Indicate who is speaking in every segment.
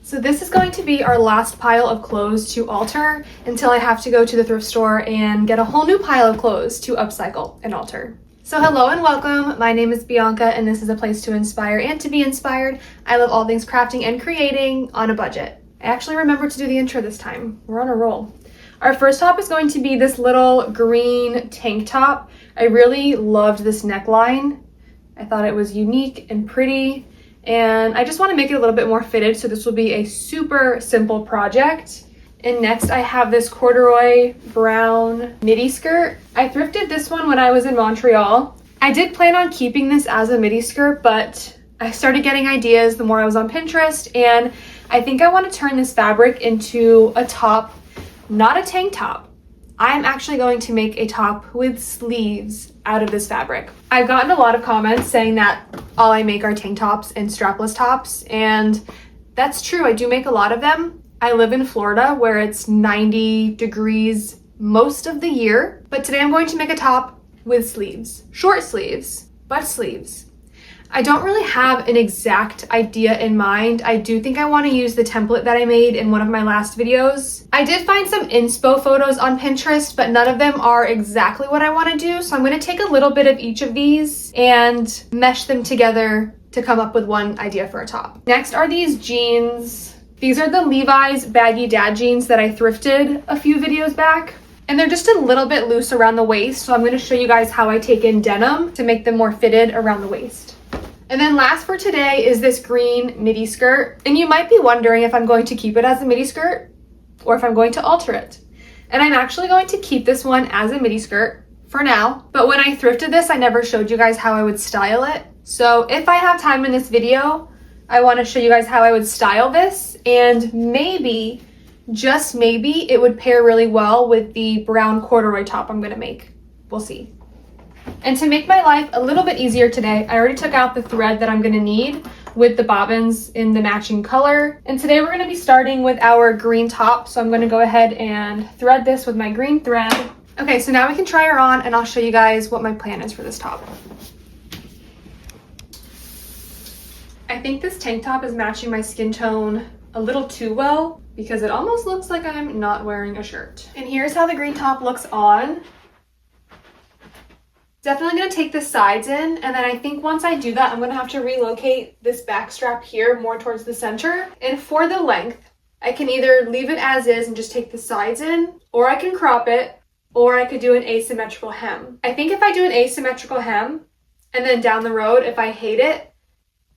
Speaker 1: So this is going to be our last pile of clothes to alter until I have to go to the thrift store and get a whole new pile of clothes to upcycle and alter. So hello and welcome. My name is Bianca and this is a place to inspire and to be inspired. I love all things crafting and creating on a budget. I actually remembered to do the intro this time. We're on a roll. Our first top is going to be this little green tank top. I really loved this neckline. I thought it was unique and pretty. And I just want to make it a little bit more fitted, so this will be a super simple project. And next I have this corduroy brown midi skirt. I thrifted this one when I was in Montreal. I did plan on keeping this as a midi skirt, but I started getting ideas the more I was on Pinterest, and I think I want to turn this fabric into a top, not a tank top. I'm actually going to make a top with sleeves out of this fabric. I've gotten a lot of comments saying that all I make are tank tops and strapless tops, and that's true. I do make a lot of them. I live in Florida where it's 90 degrees most of the year, but today I'm going to make a top with sleeves. Short sleeves, but sleeves. I don't really have an exact idea in mind. I do think I want to use the template that I made in one of my last videos. I did find some inspo photos on Pinterest, but none of them are exactly what I want to do. So I'm going to take a little bit of each of these and mesh them together to come up with one idea for a top. Next are these jeans. These are the Levi's baggy dad jeans that I thrifted a few videos back. And they're just a little bit loose around the waist. So I'm going to show you guys how I take in denim to make them more fitted around the waist. And then last for today is this green midi skirt. And you might be wondering if I'm going to keep it as a midi skirt or if I'm going to alter it. And I'm actually going to keep this one as a midi skirt for now. But when I thrifted this, I never showed you guys how I would style it. So if I have time in this video, I want to show you guys how I would style this. And maybe, just maybe, it would pair really well with the brown corduroy top I'm going to make. We'll see. And to make my life a little bit easier today, I already took out the thread that I'm going to need with the bobbins in the matching color. And today we're going to be starting with our green top. So I'm going to go ahead and thread this with my green thread. Okay, so now we can try her on and I'll show you guys what my plan is for this top. I think this tank top is matching my skin tone a little too well because it almost looks like I'm not wearing a shirt. And here's how the green top looks on. Definitely going to take the sides in, and then I think once I do that, I'm going to have to relocate this back strap here more towards the center. And for the length, I can either leave it as is and just take the sides in, or I can crop it, or I could do an asymmetrical hem. I think if I do an asymmetrical hem, and then down the road, if I hate it,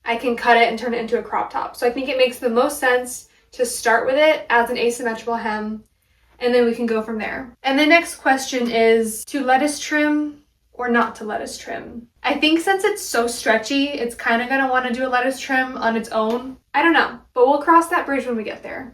Speaker 1: I can cut it and turn it into a crop top. So I think it makes the most sense to start with it as an asymmetrical hem, and then we can go from there. And the next question is to lettuce trim or not to lettuce trim. I think since it's so stretchy, it's kind of gonna want to do a lettuce trim on its own. I don't know, but we'll cross that bridge when we get there.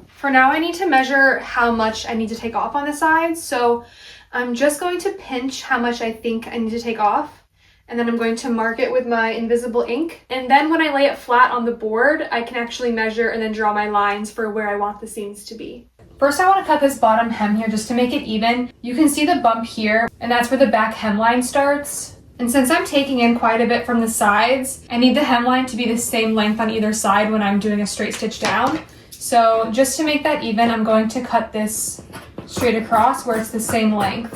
Speaker 1: For now, I need to measure how much I need to take off on the sides. So I'm just going to pinch how much I think I need to take off. And then I'm going to mark it with my invisible ink. And then when I lay it flat on the board, I can actually measure and then draw my lines for where I want the seams to be. First, I want to cut this bottom hem here just to make it even. You can see the bump here, and that's where the back hemline starts. And since I'm taking in quite a bit from the sides, I need the hemline to be the same length on either side when I'm doing a straight stitch down. So just to make that even, I'm going to cut this straight across where it's the same length.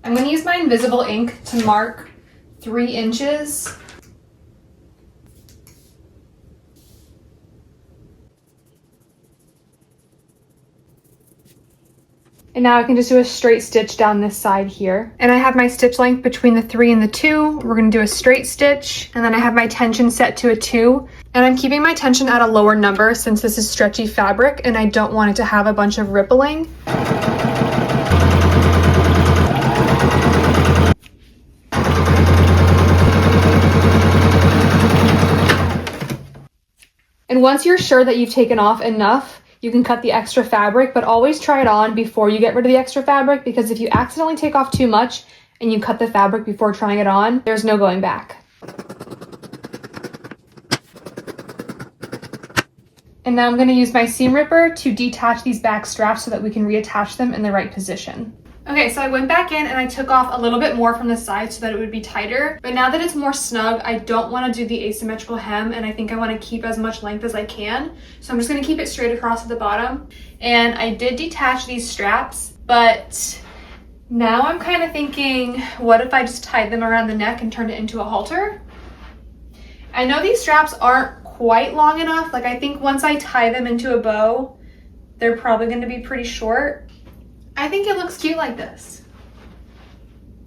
Speaker 1: I'm going to use my invisible ink to mark 3 inches. And now I can just do a straight stitch down this side here. And I have my stitch length between the 3 and the 2. We're gonna do a straight stitch, and then I have my tension set to a 2. And I'm keeping my tension at a lower number since this is stretchy fabric and I don't want it to have a bunch of rippling. And once you're sure that you've taken off enough, you can cut the extra fabric, but always try it on before you get rid of the extra fabric, because if you accidentally take off too much and you cut the fabric before trying it on, there's no going back. And now I'm going to use my seam ripper to detach these back straps so that we can reattach them in the right position. Okay, so I went back in and I took off a little bit more from the side so that it would be tighter. But now that it's more snug, I don't want to do the asymmetrical hem, and I think I want to keep as much length as I can. So I'm just going to keep it straight across at the bottom. And I did detach these straps, but now I'm kind of thinking, what if I just tied them around the neck and turned it into a halter? I know these straps aren't quite long enough. Like, I think once I tie them into a bow, they're probably going to be pretty short. I think it looks cute like this.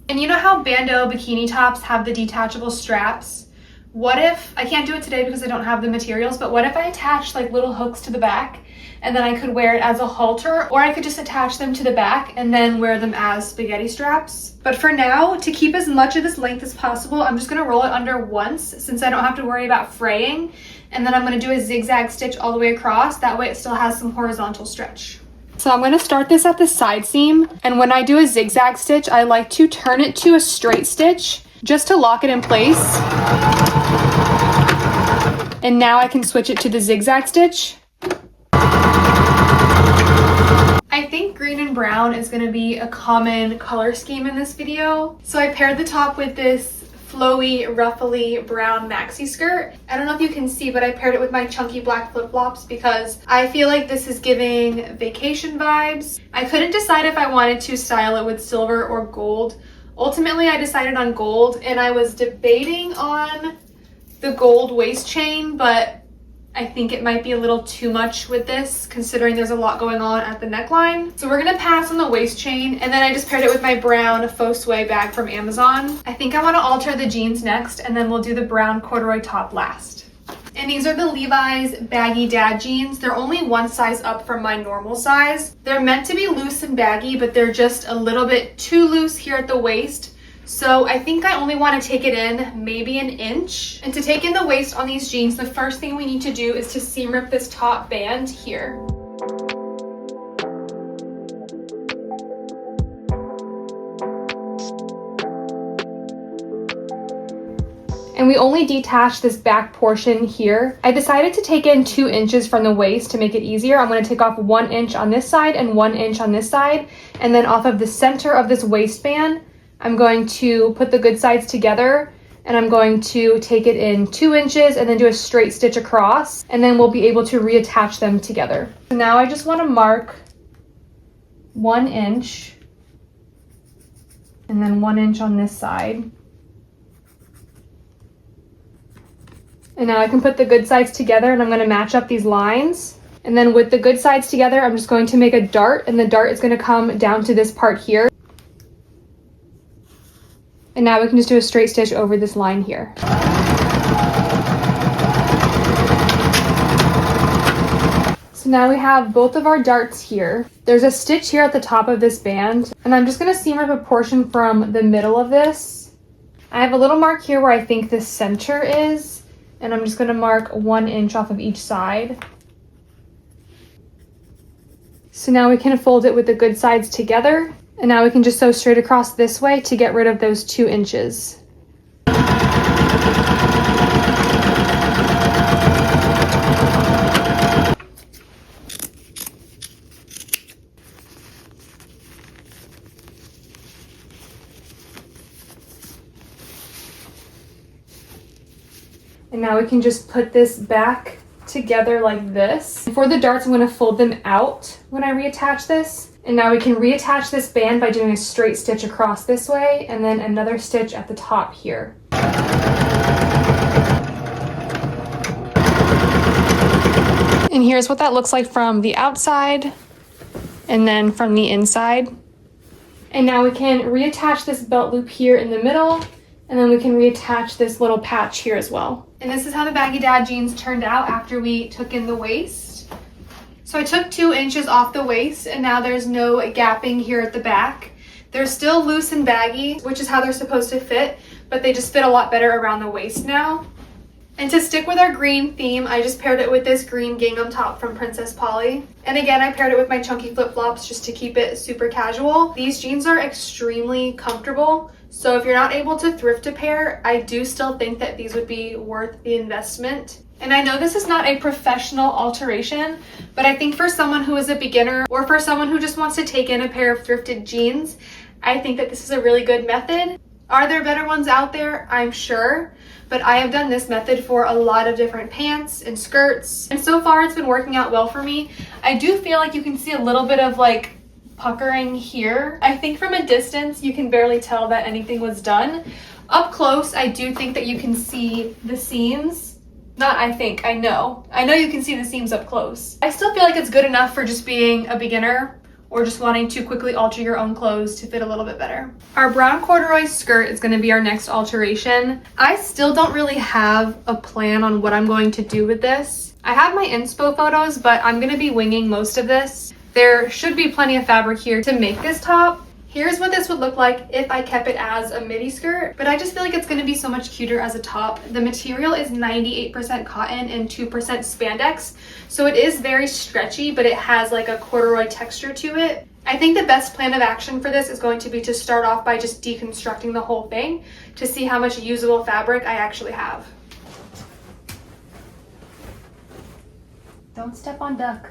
Speaker 1: And you know how bandeau bikini tops have the detachable straps? What if, I can't do it today because I don't have the materials, but what if I attached like little hooks to the back and then I could wear it as a halter, or I could just attach them to the back and then wear them as spaghetti straps. But for now, to keep as much of this length as possible, I'm just gonna roll it under once since I don't have to worry about fraying. And then I'm gonna do a zigzag stitch all the way across. That way it still has some horizontal stretch. So I'm going to start this at the side seam, and when I do a zigzag stitch, I like to turn it to a straight stitch just to lock it in place. And now I can switch it to the zigzag stitch. I think green and brown is going to be a common color scheme in this video. So I paired the top with this flowy, ruffly brown maxi skirt. I don't know if you can see, but I paired it with my chunky black flip-flops because I feel like this is giving vacation vibes. I couldn't decide if I wanted to style it with silver or gold. Ultimately, I decided on gold, and I was debating on the gold waist chain, but I think it might be a little too much with this, considering there's a lot going on at the neckline. So we're gonna pass on the waist chain, and then I just paired it with my brown faux suede bag from Amazon. I think I wanna alter the jeans next, and then we'll do the brown corduroy top last. And these are the Levi's baggy dad jeans. They're only one size up from my normal size. They're meant to be loose and baggy, but they're just a little bit too loose here at the waist. So I think I only want to take it in maybe an inch. And to take in the waist on these jeans, the first thing we need to do is to seam rip this top band here. And we only detached this back portion here. I decided to take in 2 inches from the waist to make it easier. I'm going to take off 1 inch on this side and 1 inch on this side. And then off of the center of this waistband, I'm going to put the good sides together, and I'm going to take it in 2 inches and then do a straight stitch across, and then we'll be able to reattach them together. So now I just want to mark 1 inch and then 1 inch on this side. And now I can put the good sides together, and I'm going to match up these lines. And then with the good sides together, I'm just going to make a dart, and the dart is going to come down to this part here. And now we can just do a straight stitch over this line here. So now we have both of our darts here. There's a stitch here at the top of this band, and I'm just gonna seam rip a portion from the middle of this. I have a little mark here where I think the center is, and I'm just gonna mark 1 inch off of each side. So now we can fold it with the good sides together. And now we can just sew straight across this way to get rid of those 2 inches. And now we can just put this back together like this. For the darts, I'm going to fold them out when I reattach this. And now we can reattach this band by doing a straight stitch across this way and then another stitch at the top here. And here's what that looks like from the outside and then from the inside. And now we can reattach this belt loop here in the middle, and then we can reattach this little patch here as well. And this is how the baggy dad jeans turned out after we took in the waist. So I took 2 inches off the waist, and now there's no gapping here at the back. They're still loose and baggy, which is how they're supposed to fit, but they just fit a lot better around the waist now. And to stick with our green theme, I just paired it with this green gingham top from Princess Polly. And again, I paired it with my chunky flip-flops just to keep it super casual. These jeans are extremely comfortable, so if you're not able to thrift a pair, I do still think that these would be worth the investment. And I know this is not a professional alteration, but I think for someone who is a beginner or for someone who just wants to take in a pair of thrifted jeans, I think that this is a really good method. Are there better ones out there? I'm sure, but I have done this method for a lot of different pants and skirts, and so far it's been working out well for me. I do feel like you can see a little bit of like puckering here. I think from a distance you can barely tell that anything was done. Up close, I do think that you can see the seams. Not I think, I know. I know you can see the seams up close. I still feel like it's good enough for just being a beginner or just wanting to quickly alter your own clothes to fit a little bit better. Our brown corduroy skirt is gonna be our next alteration. I still don't really have a plan on what I'm going to do with this. I have my inspo photos, but I'm gonna be winging most of this. There should be plenty of fabric here to make this top. Here's what this would look like if I kept it as a midi skirt, but I just feel like it's gonna be so much cuter as a top. The material is 98% cotton and 2% spandex, so it is very stretchy, but it has like a corduroy texture to it. I think the best plan of action for this is going to be to start off by just deconstructing the whole thing to see how much usable fabric I actually have. Don't step on duck.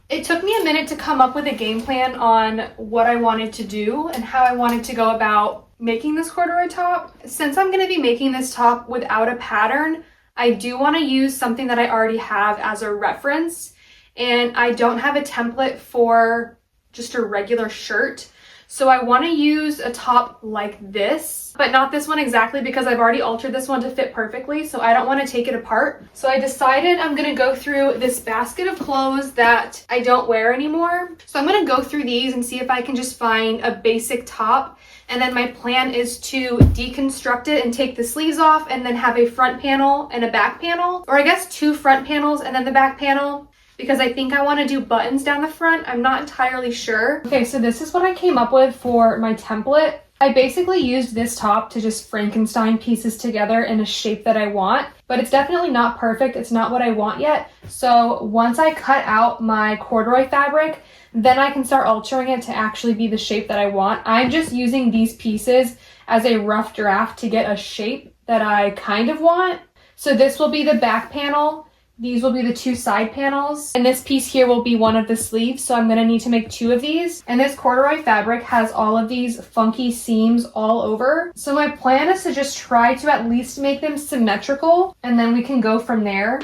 Speaker 1: It took me a minute to come up with a game plan on what I wanted to do and how I wanted to go about making this corduroy top. Since I'm going to be making this top without a pattern, I do want to use something that I already have as a reference, and I don't have a template for just a regular shirt. So I want to use a top like this, but not this one exactly because I've already altered this one to fit perfectly, so I don't want to take it apart. So I decided I'm going to go through this basket of clothes that I don't wear anymore. So I'm going to go through these and see if I can just find a basic top, and then my plan is to deconstruct it and take the sleeves off and then have a front panel and a back panel, or I guess 2 front panels and then the back panel, because I think I want to do buttons down the front. I'm not entirely sure. Okay, so this is what I came up with for my template. I basically used this top to just Frankenstein pieces together in a shape that I want, but it's definitely not perfect. It's not what I want yet. So once I cut out my corduroy fabric, then I can start altering it to actually be the shape that I want. I'm just using these pieces as a rough draft to get a shape that I kind of want. So this will be the back panel. These will be the 2 side panels, and this piece here will be one of the sleeves, so I'm going to need to make 2 of these. And this corduroy fabric has all of these funky seams all over, so my plan is to just try to at least make them symmetrical, and then we can go from there.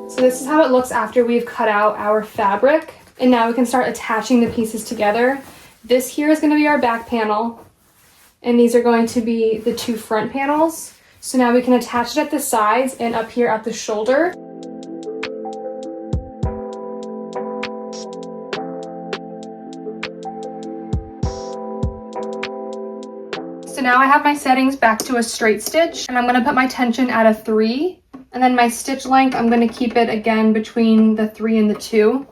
Speaker 1: So this is how it looks after we've cut out our fabric, and now we can start attaching the pieces together. This here is going to be our back panel, and these are going to be the 2 front panels. So now we can attach it at the sides and up here at the shoulder. So now I have my settings back to a straight stitch, and I'm going to put my tension at a 3, and then my stitch length, I'm going to keep it again between the 3 and the 2.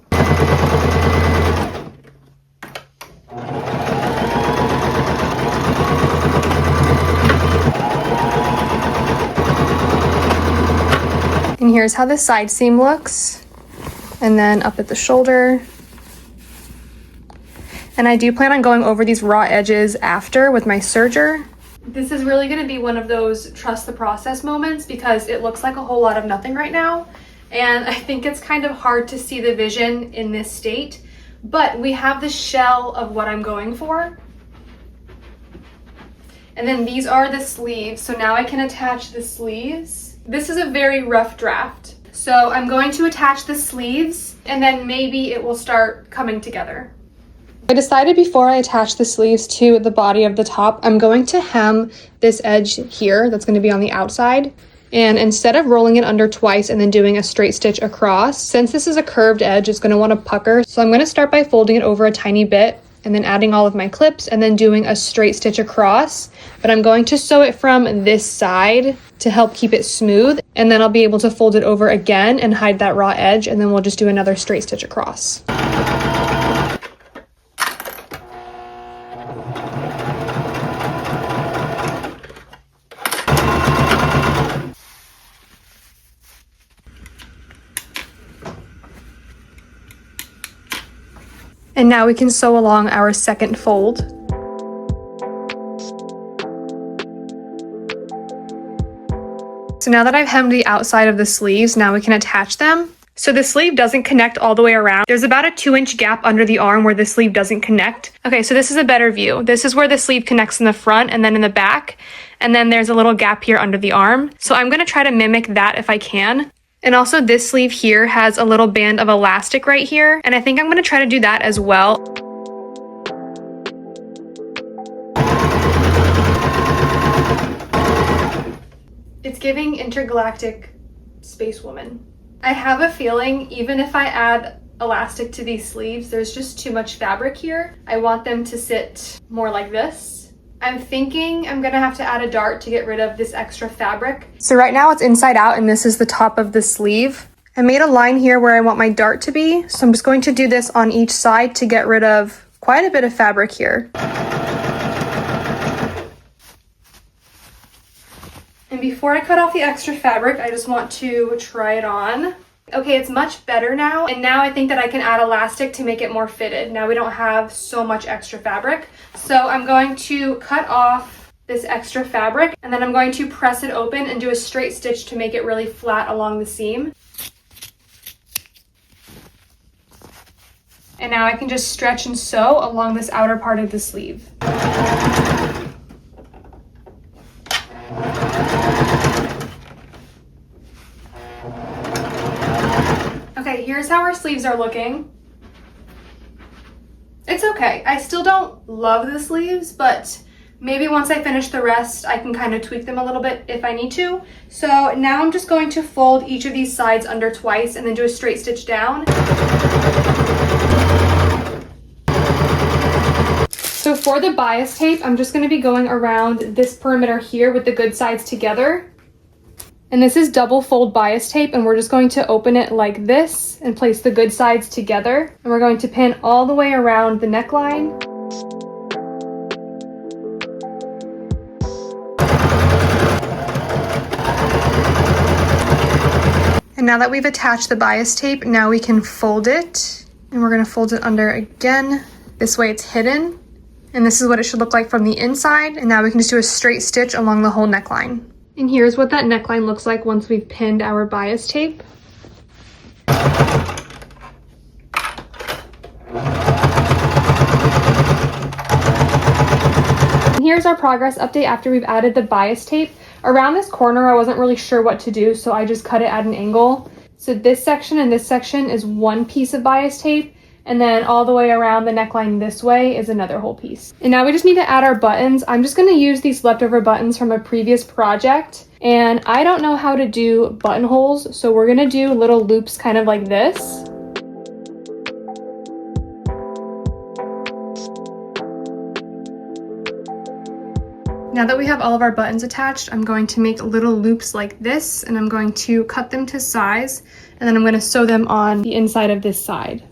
Speaker 1: And here's how the side seam looks, and then up at the shoulder. And I do plan on going over these raw edges after with my serger. This is really going to be one of those trust the process moments because it looks like a whole lot of nothing right now. And I think it's kind of hard to see the vision in this state, but we have the shell of what I'm going for. And then these are the sleeves. So now I can attach the sleeves. This is a very rough draft. So I'm going to attach the sleeves, and then maybe it will start coming together. I decided before I attach the sleeves to the body of the top, I'm going to hem this edge here that's going to be on the outside. And instead of rolling it under twice and then doing a straight stitch across, since this is a curved edge, it's going to want to pucker. So I'm going to start by folding it over a tiny bit and then adding all of my clips and then doing a straight stitch across. But I'm going to sew it from this side to help keep it smooth, and then I'll be able to fold it over again and hide that raw edge, and then we'll just do another straight stitch across. And now we can sew along our second fold. So now that I've hemmed the outside of the sleeves, now we can attach them. So the sleeve doesn't connect all the way around. There's about a 2-inch gap under the arm where the sleeve doesn't connect. Okay, so this is a better view. This is where the sleeve connects in the front and then in the back. And then there's a little gap here under the arm. So I'm gonna try to mimic that if I can. And also this sleeve here has a little band of elastic right here. And I think I'm gonna try to do that as well. It's giving intergalactic space woman. I have a feeling even if I add elastic to these sleeves, there's just too much fabric here. I want them to sit more like this. I'm thinking I'm gonna have to add a dart to get rid of this extra fabric. So right now it's inside out and this is the top of the sleeve. I made a line here where I want my dart to be. So I'm just going to do this on each side to get rid of quite a bit of fabric here. And before I cut off the extra fabric, I just want to try it on. Okay, it's much better now. And now I think that I can add elastic to make it more fitted. Now we don't have so much extra fabric. So I'm going to cut off this extra fabric and then I'm going to press it open and do a straight stitch to make it really flat along the seam. And now I can just stretch and sew along this outer part of the sleeve. Okay, here's how our sleeves are looking. It's okay. I still don't love the sleeves, but maybe once I finish the rest, I can kind of tweak them a little bit if I need to. So now I'm just going to fold each of these sides under twice and then do a straight stitch down. So for the bias tape, I'm just going to be going around this perimeter here with the good sides together. And this is double fold bias tape, and we're just going to open it like this and place the good sides together. And we're going to pin all the way around the neckline. And now that we've attached the bias tape, now we can fold it. And we're going to fold it under again. This way it's hidden. And this is what it should look like from the inside. And now we can just do a straight stitch along the whole neckline. And here's what that neckline looks like once we've pinned our bias tape. And here's our progress update after we've added the bias tape. Around this corner, I wasn't really sure what to do, so I just cut it at an angle. So this section and this section is one piece of bias tape, and then all the way around the neckline this way is another whole piece. And now we just need to add our buttons. I'm just gonna use these leftover buttons from a previous project, and I don't know how to do buttonholes, so we're gonna do little loops kind of like this. Now that we have all of our buttons attached, I'm going to make little loops like this, and I'm going to cut them to size, and then I'm going to sew them on the inside of this side.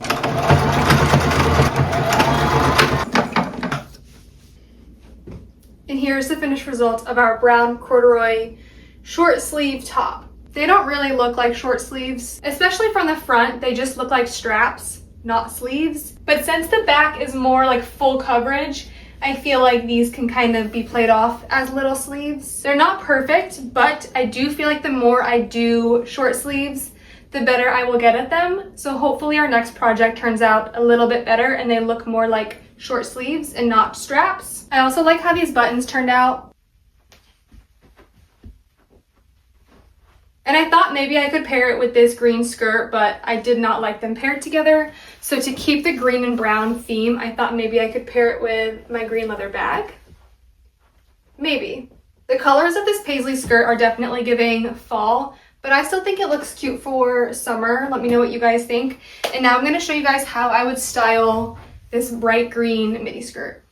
Speaker 1: And here's the finished result of our brown corduroy short sleeve top. They don't really look like short sleeves, especially from the front. They just look like straps, not sleeves. But since the back is more like full coverage, I feel like these can kind of be played off as little sleeves. They're not perfect, but I do feel like the more I do short sleeves, the better I will get at them. So hopefully our next project turns out a little bit better and they look more like short sleeves and not straps. I also like how these buttons turned out. And I thought maybe I could pair it with this green skirt, but I did not like them paired together. So to keep the green and brown theme, I thought maybe I could pair it with my green leather bag. Maybe. The colors of this paisley skirt are definitely giving fall, but I still think it looks cute for summer. Let me know what you guys think. And now I'm going to show you guys how I would style this bright green midi skirt.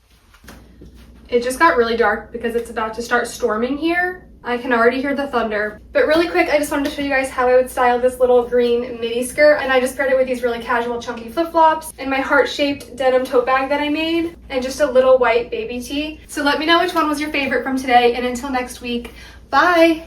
Speaker 1: It just got really dark because it's about to start storming here. I can already hear the thunder. But really quick, I just wanted to show you guys how I would style this little green midi skirt. And I just paired it with these really casual chunky flip-flops and my heart-shaped denim tote bag that I made and just a little white baby tee. So let me know which one was your favorite from today, and until next week, bye!